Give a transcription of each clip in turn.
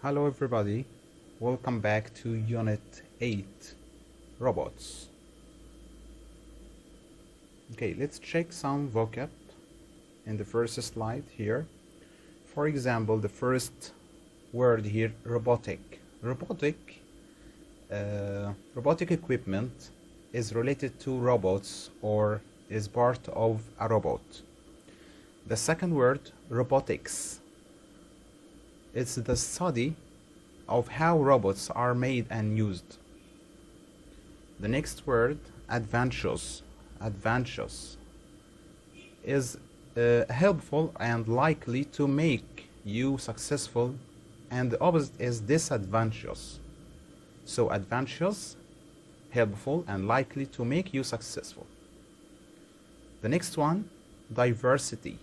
Hello everybody, welcome back to Unit 8, Robots. Okay, let's check some vocab in the first slide here. For example, the first word here, robotic. Robotic equipment is related to robots or is part of a robot. The second word, robotics. It's the study of how robots are made and used. The next word, advantageous. Advantageous is helpful and likely to make you successful, and the opposite is disadvantageous. So advantageous, helpful and likely to make you successful. The next one, diversity.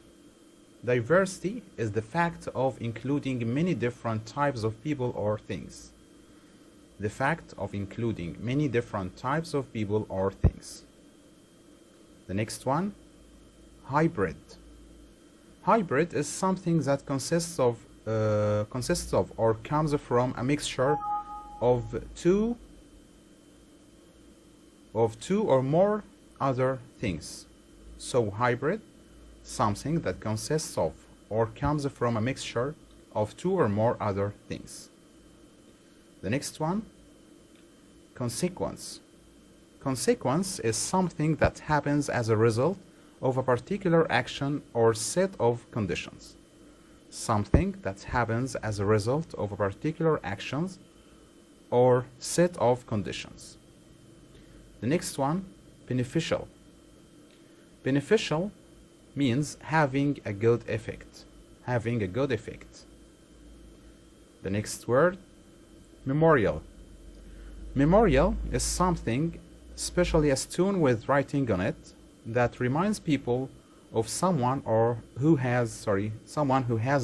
Diversity is the fact of including many different types of people or things. The fact of including many different types of people or things. The next one, hybrid. Hybrid is something that consists of or comes from a mixture of two or more other things. So hybrid, something that consists of or comes from a mixture of two or more other things. The next one, consequence. Consequence is something that happens as a result of a particular action or set of conditions. Something that happens as a result of a particular actions or set of conditions. The next one, beneficial. Beneficial means having a good effect. Having a good effect. The next word, memorial. Memorial is something, especially a stone with writing on it, that reminds people of someone who has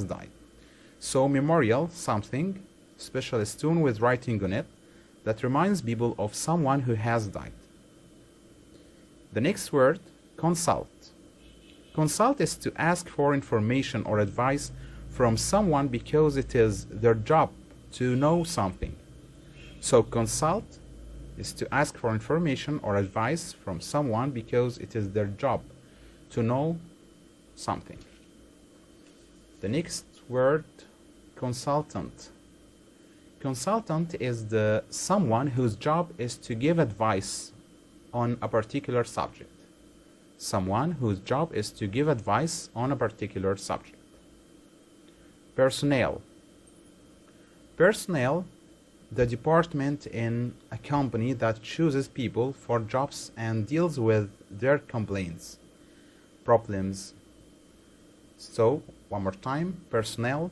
died. So memorial, something, especially a stone with writing on it, that reminds people of someone who has died. The next word, consult. Consult is to ask for information or advice from someone because it is their job to know something. So consult is to ask for information or advice from someone because it is their job to know something. The next word, consultant. Consultant is the someone whose job is to give advice on a particular subject. Someone whose job is to give advice on a particular subject. Personnel. Personnel, the department in a company that chooses people for jobs and deals with their complaints, problems. So, one more time, personnel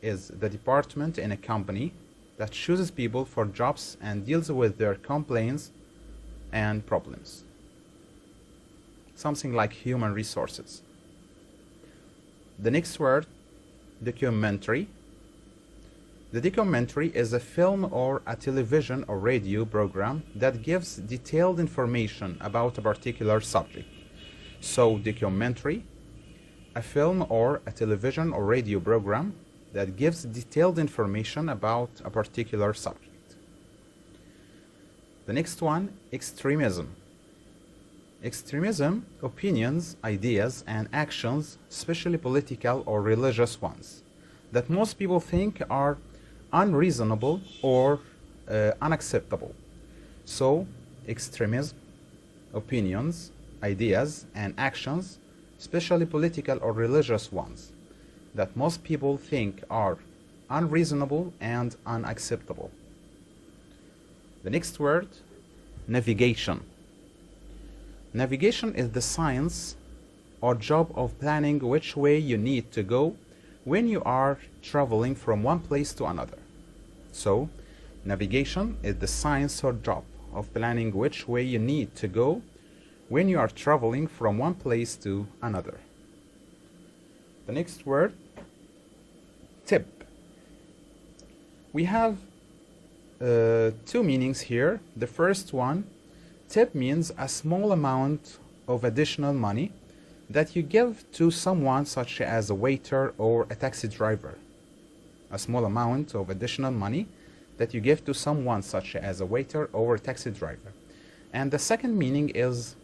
is the department in a company that chooses people for jobs and deals with their complaints and problems. Something like human resources. The next word, documentary. The documentary is a film or a television or radio program that gives detailed information about a particular subject. So documentary, a film or a television or radio program that gives detailed information about a particular subject. The next one, extremism. Extremism, opinions, ideas, and actions, especially political or religious ones, that most people think are unreasonable or unacceptable. So, extremism, opinions, ideas, and actions, especially political or religious ones, that most people think are unreasonable and unacceptable. The next word, navigation. Navigation is the science or job of planning which way you need to go when you are traveling from one place to another. So, navigation is the science or job of planning which way you need to go when you are traveling from one place to another. The next word, tip. We have two meanings here. The first one, tip means a small amount of additional money that you give to someone such as a waiter or a taxi driver. a small amount of additional money that you give to someone, such as a waiter or a taxi driver. And the second meaning is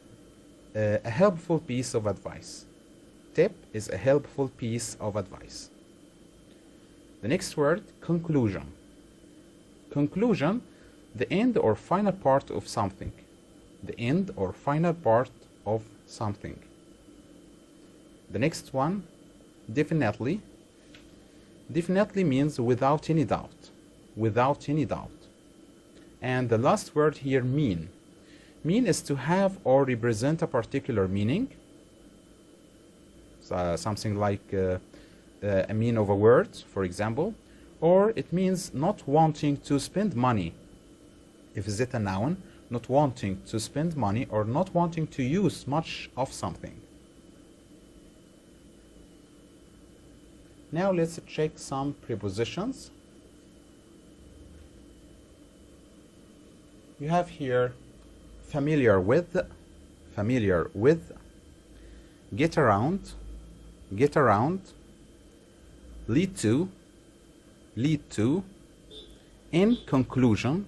a helpful piece of advice. Tip is a helpful piece of advice. The next word, conclusion. Conclusion, the end or final part of something. The end or final part of something. The next one, definitely. Definitely means without any doubt. Without any doubt. And the last word here, mean. Mean is to have or represent a particular meaning. So, something like a mean of a word, for example. Or it means not wanting to spend money. If is it a noun, not wanting to spend money or not wanting to use much of something. Now let's check some prepositions. You have here familiar with, get around, lead to, in conclusion,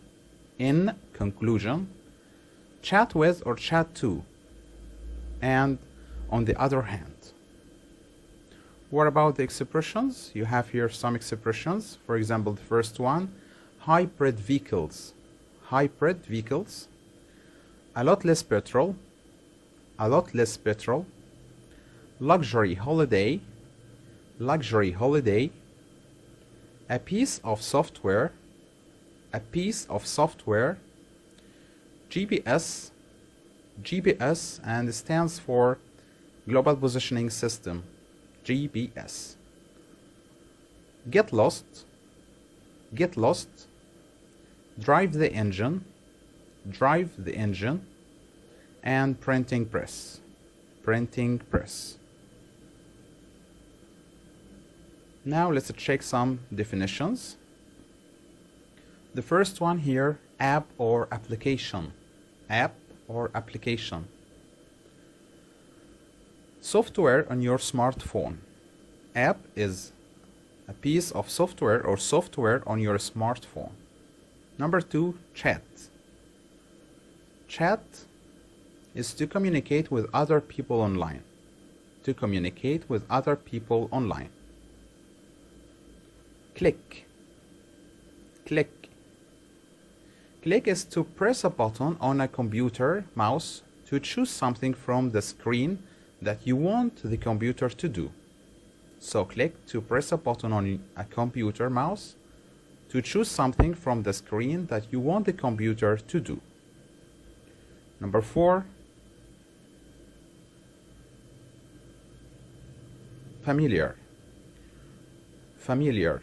chat with or chat to, and on the other hand. What about the expressions? You have here some expressions. For example, the first one, hybrid vehicles. Hybrid vehicles. A lot less petrol. A lot less petrol. Luxury holiday. Luxury holiday. A piece of software. A piece of software. GPS. GPS, and stands for Global Positioning System. GPS. Get lost. Get lost. Drive the engine. Drive the engine. And printing press. Printing press. Now let's check some definitions. The first one here, app or application. App or application. Software on your smartphone. App is a piece of software or software on your smartphone. Number two, chat. Chat is to communicate with other people online. To communicate with other people online. Click. Click. Click is to press a button on a computer mouse to choose something from the screen that you want the computer to do. So click to press a button on a computer mouse to choose something from the screen that you want the computer to do. Number four, familiar. Familiar.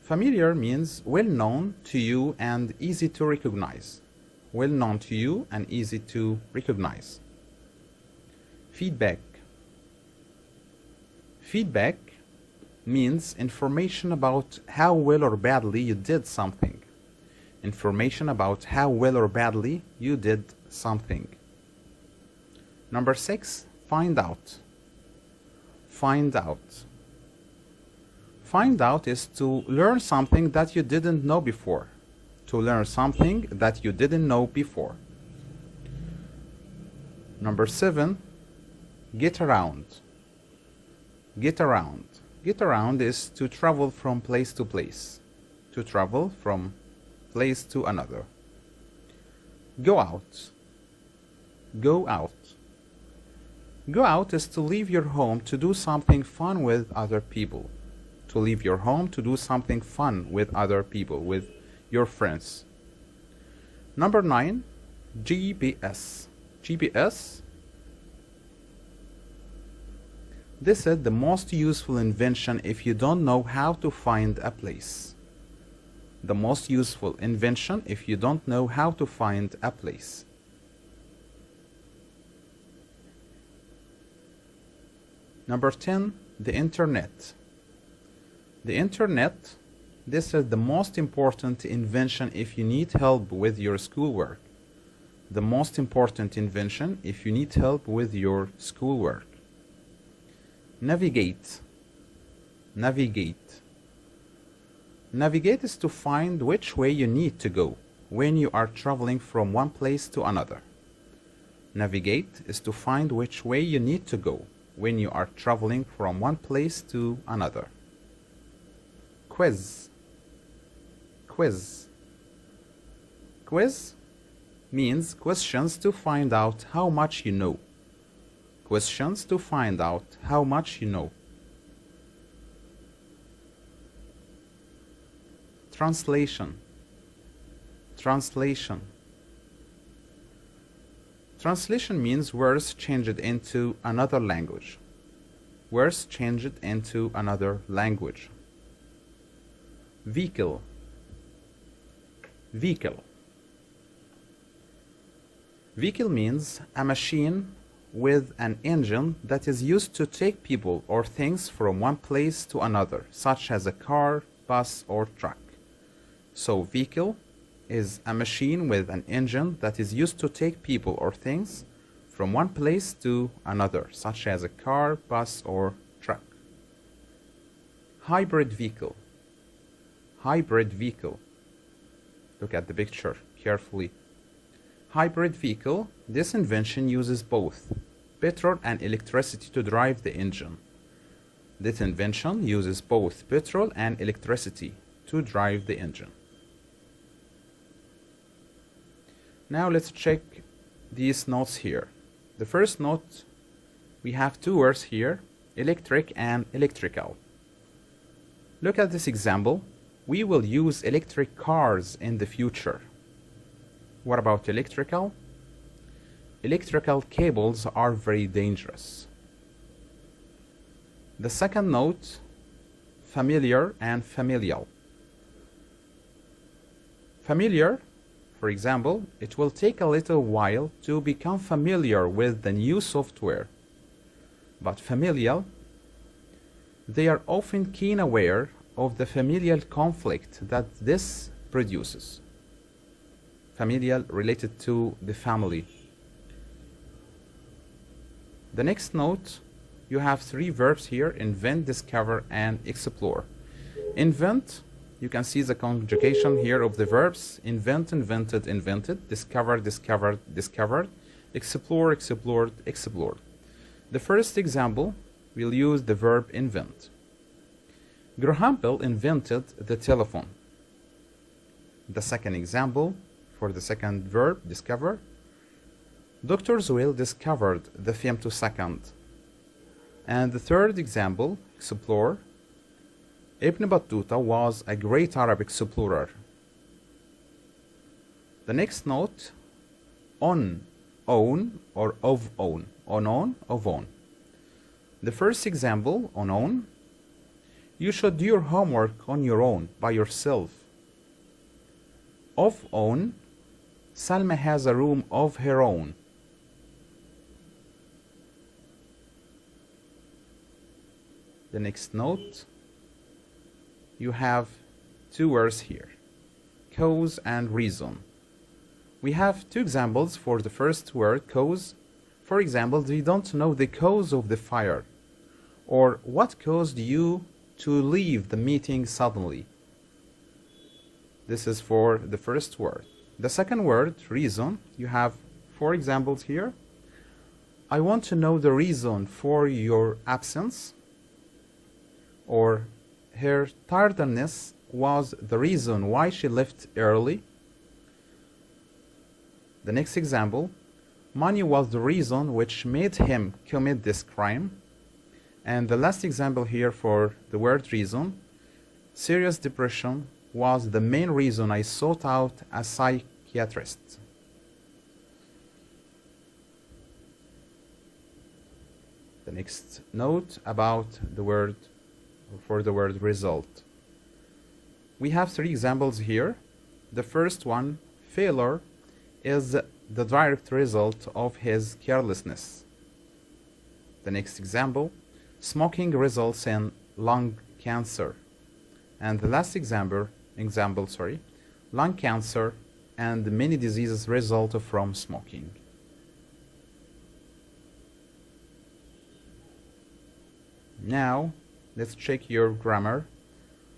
Familiar means well known to you and easy to recognize. Well known to you and easy to recognize. Feedback. Feedback means information about how well or badly you did something. Information about how well or badly you did something. Number six, find out. Find out. Find out is to learn something that you didn't know before. To learn something that you didn't know before. Number seven, get around. Get around. Get around is to travel from place to place. To travel from place to another. Go out. Go out. Go out is to leave your home to do something fun with other people. To leave your home to do something fun with other people, with your friends. Number 9, GPS. GPS. This is the most useful invention if you don't know how to find a place. The most useful invention if you don't know how to find a place. Number 10, the internet. The internet, this is the most important invention if you need help with your schoolwork. The most important invention if you need help with your schoolwork. Navigate. Navigate. Navigate is to find which way you need to go when you are traveling from one place to another. Navigate is to find which way you need to go when you are traveling from one place to another. Quiz. Quiz. Quiz means questions to find out how much you know. Questions to find out how much you know. Translation. Translation. Translation means words changed into another language. Words changed into another language. Vehicle. Vehicle. Vehicle means a machine with an engine that is used to take people or things from one place to another, such as a car, bus, or truck. So, vehicle is a machine with an engine that is used to take people or things from one place to another, such as a car, bus, or truck. Hybrid vehicle. Hybrid vehicle. Look at the picture carefully. Hybrid vehicle, this invention uses both petrol and electricity to drive the engine. This invention uses both petrol and electricity to drive the engine. Now let's check these notes here. The first note, we have two words here, electric and electrical. Look at this example. We will use electric cars in the future. What about electrical? Electrical cables are very dangerous. The second note, familiar and familial. Familiar, for example, it will take a little while to become familiar with the new software. But familial, they are often keen aware of the familial conflict that this produces. Familial related to the family. The next note, you have three verbs here, invent, discover, and explore. Invent, you can see the conjugation here of the verbs, invent, invented, invented, discover, discovered, discovered, explore, explored, explored. The first example, we'll use the verb invent. Graham Bell invented the telephone. The second example, for the second verb, discover, Dr. Zuhail discovered the femtosecond. And the third example, explore, Ibn Battuta was a great Arab explorer. The next note, on, own, or of own, on, of own. The first example, on own, you should do your homework on your own, by yourself. Of own, Salma has a room of her own. The next note, you have two words here, cause and reason. We have two examples for the first word, cause. For example, we don't know the cause of the fire, or what caused you to leave the meeting suddenly. This is for the first word. The second word, reason, you have four examples here. I want to know the reason for your absence, or her tiredness was the reason why she left early. The next example, money was the reason which made him commit this crime. And the last example here for the word reason, serious depression was the main reason I sought out a psychiatrist. The next note about the word, for the word result. We have three examples here. The first one, failure, is the direct result of his carelessness. The next example, smoking results in lung cancer. And the last example, lung cancer and many diseases result from smoking. Now, let's check your grammar.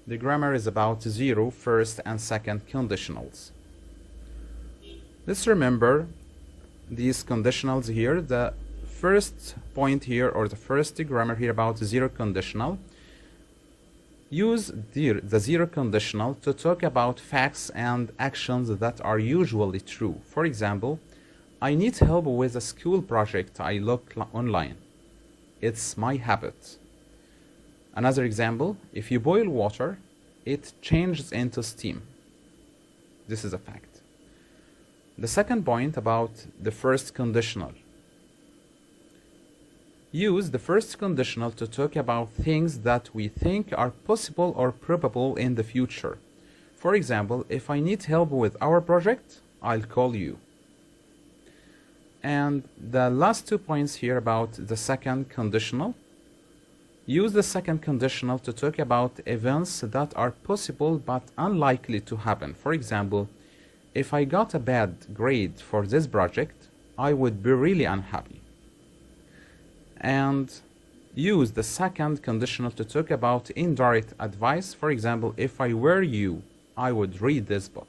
The grammar is about 0, first and second conditionals. Let's remember these conditionals here. The first point here, or the first grammar here about 0 conditional. Use the 0 conditional to talk about facts and actions that are usually true. For example, I need help with a school project. I look online. It's my habit. Another example, if you boil water, it changes into steam. This is a fact. The second point about the first conditional. Use the first conditional to talk about things that we think are possible or probable in the future. For example, if I need help with our project, I'll call you. And the last 2 points here about the second conditional. Use the second conditional to talk about events that are possible but unlikely to happen. For example, if I got a bad grade for this project, I would be really unhappy. And use the second conditional to talk about indirect advice. For example, if I were you, I would read this book.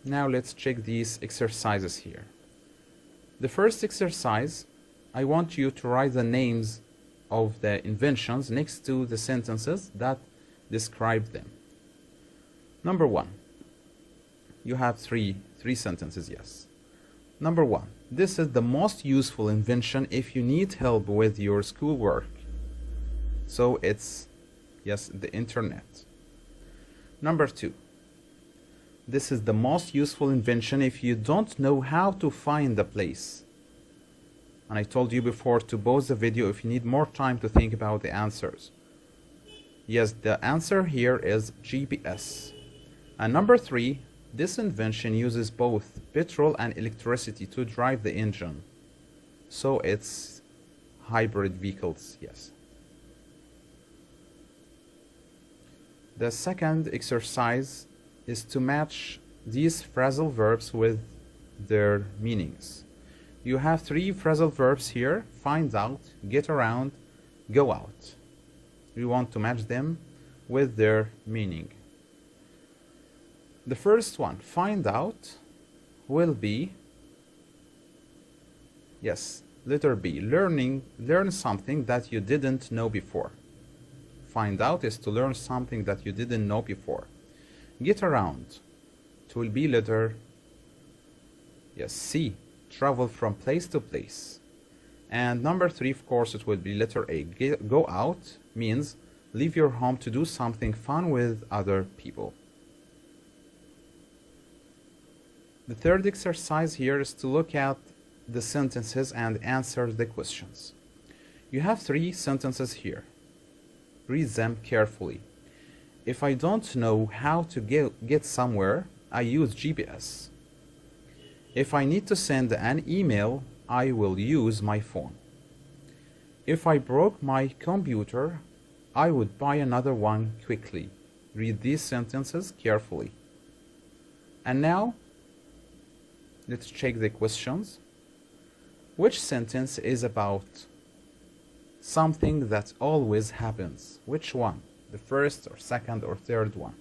Now let's check these exercises here. The first exercise, I want you to write the names of the inventions next to the sentences that describe them. Number 1. You have three sentences, yes. Number 1. This is the most useful invention if you need help with your schoolwork. So it's, yes, the internet. Number 2. This is the most useful invention if you don't know how to find a place. And I told you before to pause the video if you need more time to think about the answers. Yes, the answer here is GPS. And number 3, this invention uses both petrol and electricity to drive the engine. So it's hybrid vehicles, yes. The second exercise is to match these phrasal verbs with their meanings. You have 3 phrasal verbs here: find out, get around, go out. We want to match them with their meaning. The first one, find out, will be, yes, letter B, learn something that you didn't know before. Find out is to learn something that you didn't know before. Get around, it will be letter, yes, C, travel from place to place. And number 3, of course, it will be letter A. Go out means leave your home to do something fun with other people. The third exercise here is to look at the sentences and answer the questions. You have 3 sentences here. Read them carefully. If I don't know how to get somewhere, I use GPS. If I need to send an email, I will use my phone. If I broke my computer, I would buy another one quickly. Read these sentences carefully. And now, let's check the questions. Which sentence is about something that always happens? Which one? The first or second or third one?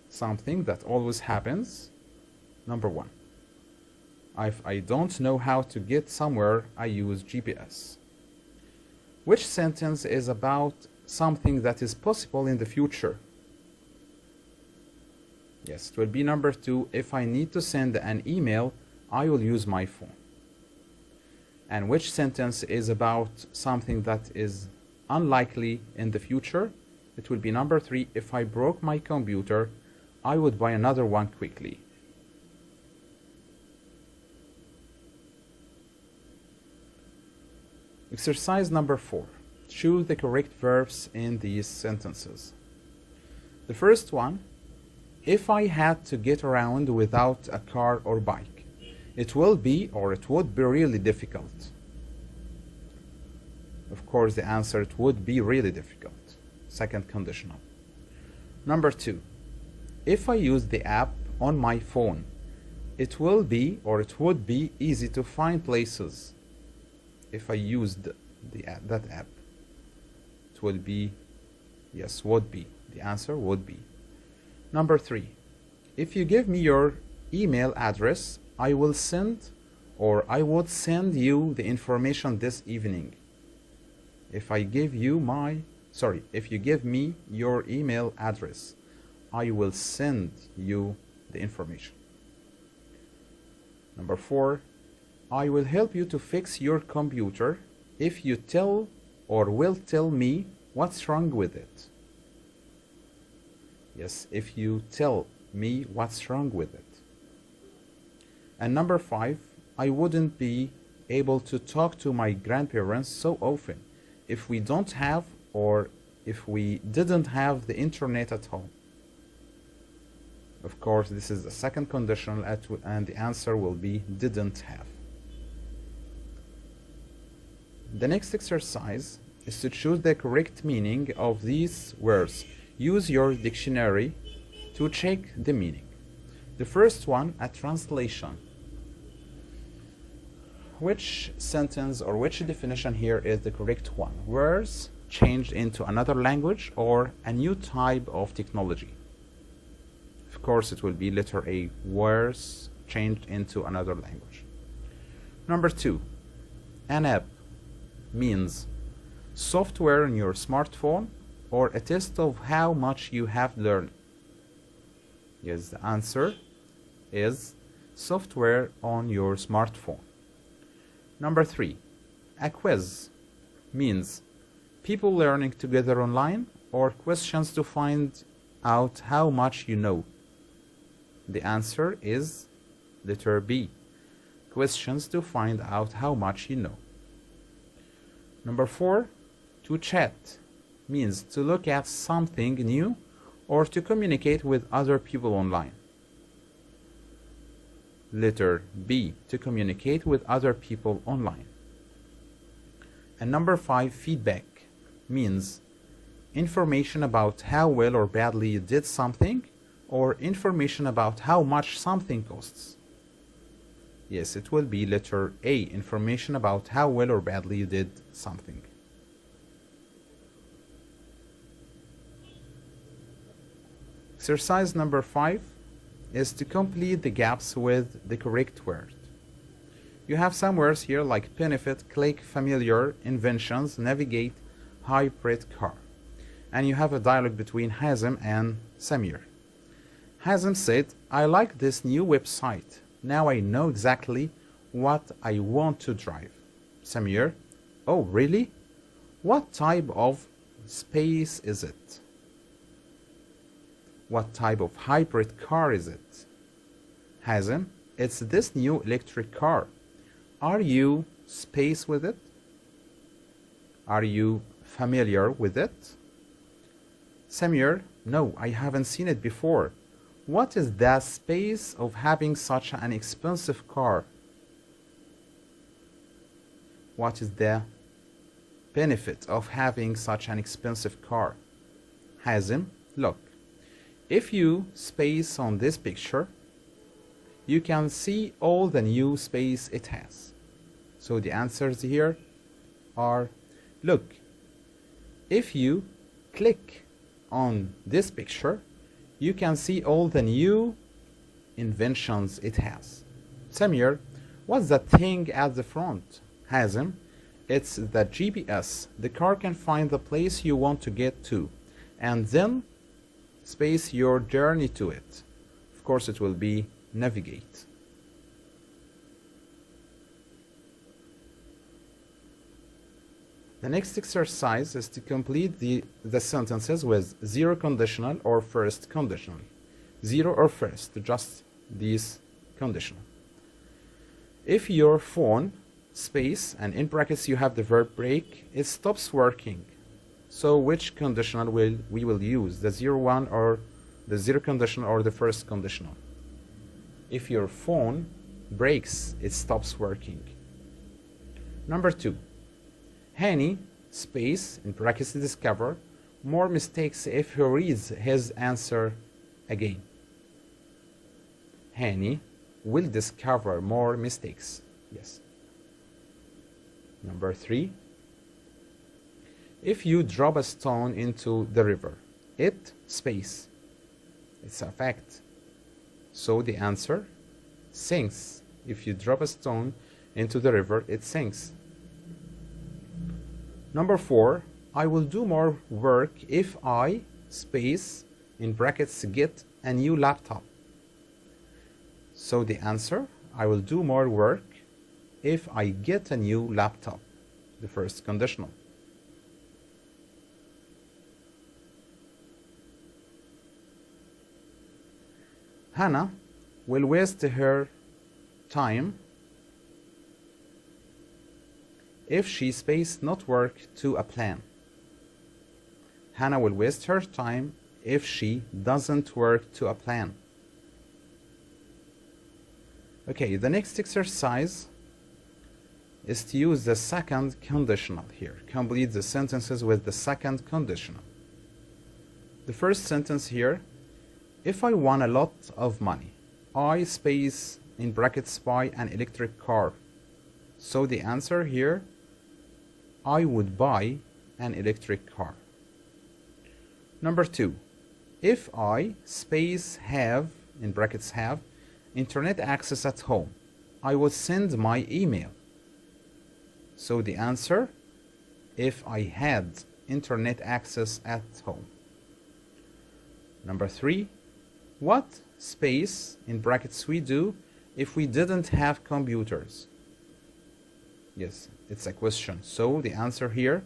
Something that always happens. Number 1. If I don't know how to get somewhere, I use GPS. Which sentence is about something that is possible in the future? Yes, it will be number 2. If I need to send an email, I will use my phone. And which sentence is about something that is unlikely in the future? It will be number 3. If I broke my computer, I would buy another one quickly. Exercise number 4. Choose the correct verbs in these sentences. The first one, if I had to get around without a car or bike, it will be or it would be really difficult. Of course, the answer, it would be really difficult. Second conditional. Number 2, if I use the app on my phone, It will be or it would be easy to find places if I used that app. It will be, yes, would be. The answer would be. Number 3. If you give me your email address, I will send or I would send you the information this evening. If you give me your email address, I will send you the information. Number 4, I will help you to fix your computer if you tell or will tell me what's wrong with it. Yes, if you tell me what's wrong with it. And number 5, I wouldn't be able to talk to my grandparents so often if we don't have or if we didn't have the internet at home. Of course, this is the second conditional and the answer will be didn't have. The next exercise is to choose the correct meaning of these words. Use your dictionary to check the meaning. The first one, a translation. Which sentence or which definition here is the correct one? Words changed into another language or a new type of technology? Of course, it will be letter A, words changed into another language. Number 2, an app means software on your smartphone or a test of how much you have learned. Yes, the answer is software on your smartphone. Number 3, a quiz means people learning together online or questions to find out how much you know. The answer is letter B, questions to find out how much you know. Number 4, to chat means to look at something new or to communicate with other people online. Letter B, to communicate with other people online. And number 5, feedback means information about how well or badly you did something or information about how much something costs. Yes, it will be letter A, information about how well or badly you did something. Exercise number 5 is to complete the gaps with the correct word. You have some words here like benefit, click, familiar, inventions, navigate, hybrid car. And you have a dialogue between Hazem and Samir. Hazem said, I like this new website. Now I know exactly what I want to drive. Samir, oh really? What type of space is it? What type of hybrid car is it? Hazem, it's this new electric car. Are you space with it? Are you familiar with it? Samir, no, I haven't seen it before. What is the space of having such an expensive car? What is the benefit of having such an expensive car? Hazem, look, if you space on this picture, you can see all the new space it has. So the answers here are, look, if you click on this picture, you can see all the new inventions it has. Samir, what's that thing at the front? Hazem, it's the GPS. The car can find the place you want to get to and then space your journey to it. Of course, it will be navigate. The next exercise is to complete the sentences with zero conditional or first conditional. Zero or first, just these conditional. If your phone, space, and in brackets you have the verb break, it stops working. So which conditional we will use? The zero one or the zero conditional or the first conditional? If your phone breaks, it stops working. Number 2. Hani, space, in brackets discover, more mistakes if he reads his answer again. Hani, will discover more mistakes. Yes. Number 3. If you drop a stone into the river, it space. It's a fact. So the answer sinks. If you drop a stone into the river, it sinks. Number 4. I will do more work if I space in brackets get a new laptop. So the answer, I will do more work if I get a new laptop. The first conditional. Hannah will waste her time if she space not work to a plan. Hannah will waste her time if she doesn't work to a plan. Okay, the next exercise is to use the second conditional here. Complete the sentences with the second conditional. The first sentence here, if I won a lot of money, I space in brackets buy an electric car. So the answer here, I would buy an electric car. Number 2, if I space have, in brackets have, internet access at home, I would send my email. So the answer, if I had internet access at home. Number 3, what space in brackets we do if we didn't have computers? Yes, it's a question. So the answer here,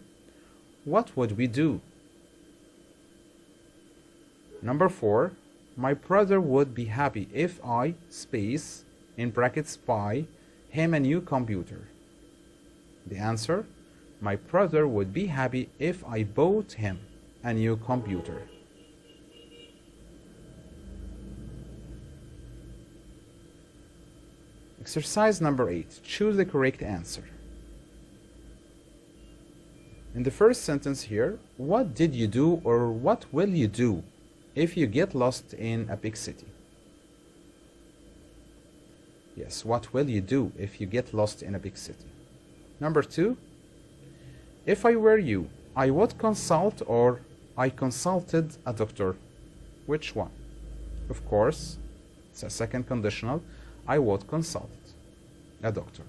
what would we do? Number 4, my brother would be happy if I space in brackets buy him a new computer. The answer, my brother would be happy if I bought him a new computer. Exercise number 8. Choose the correct answer. In the first sentence here, what did you do or what will you do if you get lost in a big city? Yes, what will you do if you get lost in a big city? Number 2, if I were you, I would consult or I consulted a doctor. Which one? Of course, it's a second conditional. I would consult a doctor.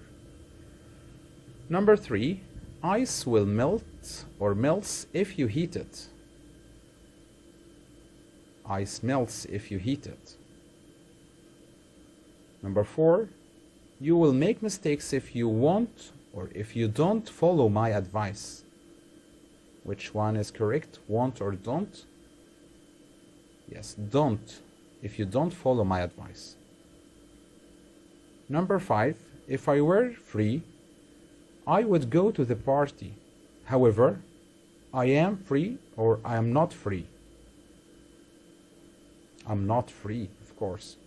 Number 3, ice will melt or melts if you heat it. Ice melts if you heat it. Number 4, you will make mistakes if you won't or if you don't follow my advice. Which one is correct? Won't or don't? Yes, don't. If you don't follow my advice. Number 5, if I were free, I would go to the party. However, I am free or I am not free. I'm not free, of course.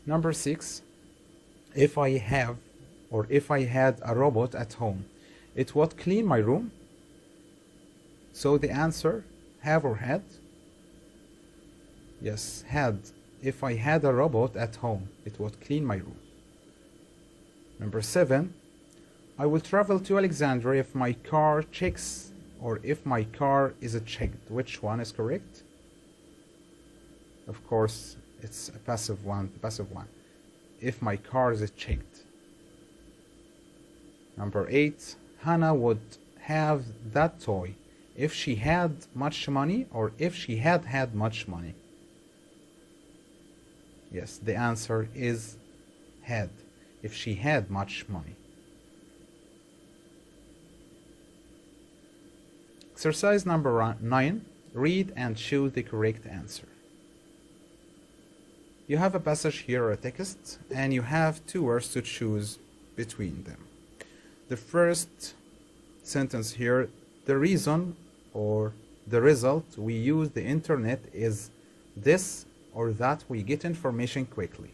Number 6, if I have or if I had a robot at home, it would clean my room. So the answer, have or had? Yes, had. If I had a robot at home, it would clean my room. Number 7, I will travel to Alexandria if my car checks or if my car is checked. Which one is correct? Of course, it's a passive one, the passive one. If my car is checked. Number 8, Hannah would have that toy if she had much money or if she had had much money. Yes, the answer is had, if she had much money. Exercise number 9, read and choose the correct answer. You have a passage here or a text, and you have two words to choose between them. The first sentence here, the reason or the result we use the internet is this or that we get information quickly.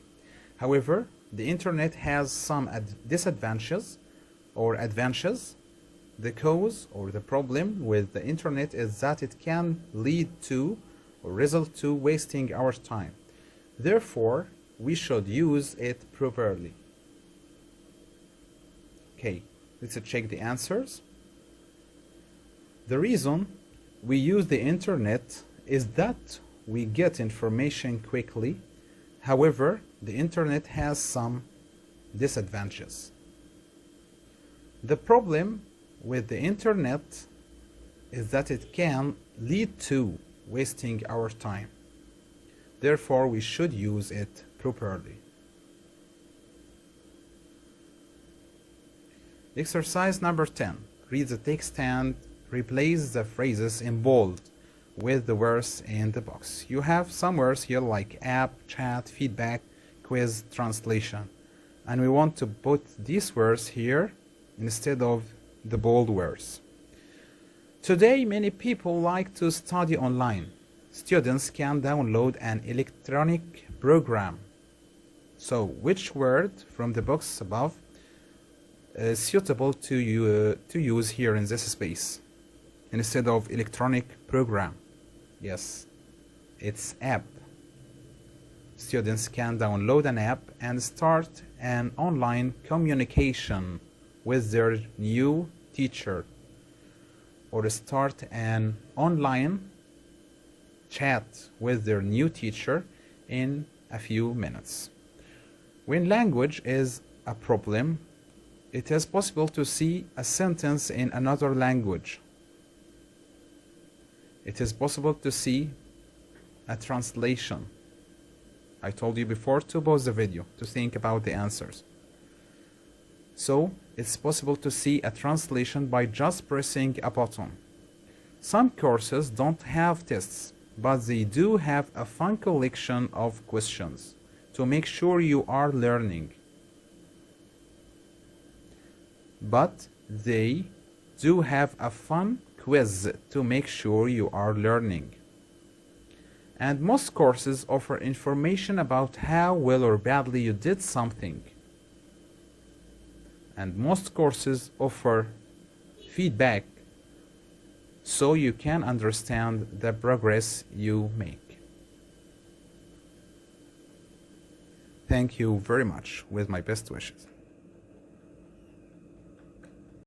However, the internet has some disadvantages or advantages. The cause or the problem with the internet is that it can lead to or result to wasting our time. Therefore, we should use it properly. Okay, let's check the answers. The reason we use the internet is that we get information quickly. However, the internet has some disadvantages. The problem with the internet is that it can lead to wasting our time. Therefore, we should use it properly. Exercise number 10. Read the text and replace the phrases in bold with the words in the box. You have some words here like app, chat, feedback, quiz, translation. And we want to put these words here instead of the bold words. Today, many people like to study online. Students can download an electronic program. So, which word from the box above is suitable to use here in this space instead of electronic program? Yes, it's app. Students can download an app and start an online communication with their new teacher, or start an online chat with their new teacher in a few minutes. When language is a problem, it is possible to see a sentence in another language. It is possible to see a translation. I told you before to pause the video to think about the answers. So, it's possible to see a translation by just pressing a button. Some courses don't have tests, but they do have a fun collection of questions to make sure you are learning. But they do have a fun quiz to make sure you are learning. And most courses offer information about how well or badly you did something. And most courses offer feedback so you can understand the progress you make. Thank you very much, with my best wishes.